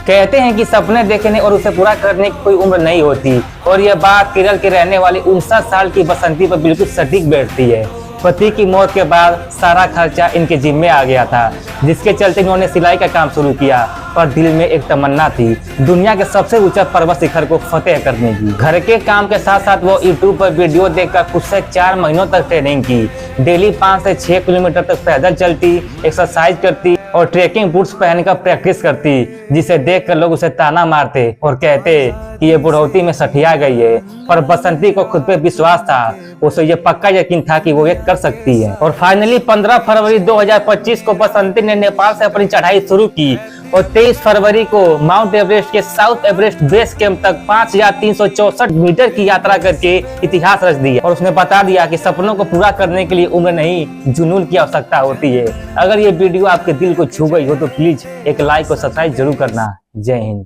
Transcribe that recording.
कहते हैं कि सपने देखने और उसे पूरा करने की कोई उम्र नहीं होती, और यह बात केरल के रहने वाली 59 साल की बसंती पर बिल्कुल सटीक बैठती है। पति की मौत के बाद सारा खर्चा इनके जिम्मे आ गया था, जिसके चलते इन्होंने सिलाई का काम शुरू किया। पर दिल में एक तमन्ना थी, दुनिया के सबसे ऊंचा पर्वत शिखर को फतेह करने की। घर के काम के साथ साथ वो यूट्यूब पर वीडियो देखकर खुद से 4 महीनों तक ट्रेनिंग की। डेली 5 से 6 किलोमीटर तक पैदल चलती, एक्सरसाइज करती और ट्रेकिंग बूट्स पहनकर प्रैक्टिस करती, जिसे देखकर लोग उसे ताना मारते और कहते कि ये बुढ़ौती में सठिया गई है। पर बसंती को खुद पे विश्वास था, उसे ये पक्का यकीन था कि वो ये कर सकती है। और फाइनली 15 फरवरी 2025 को बसंती ने नेपाल से अपनी चढ़ाई शुरू की और 23 फरवरी को माउंट एवरेस्ट के साउथ एवरेस्ट बेस कैंप तक 5364 मीटर की यात्रा करके इतिहास रच दिया। और उसने बता दिया कि सपनों को पूरा करने के लिए उम्र नहीं, जुनून की आवश्यकता होती है। अगर ये वीडियो आपके दिल को छू गई हो तो प्लीज एक लाइक और सब्सक्राइब जरूर करना। जय हिंद।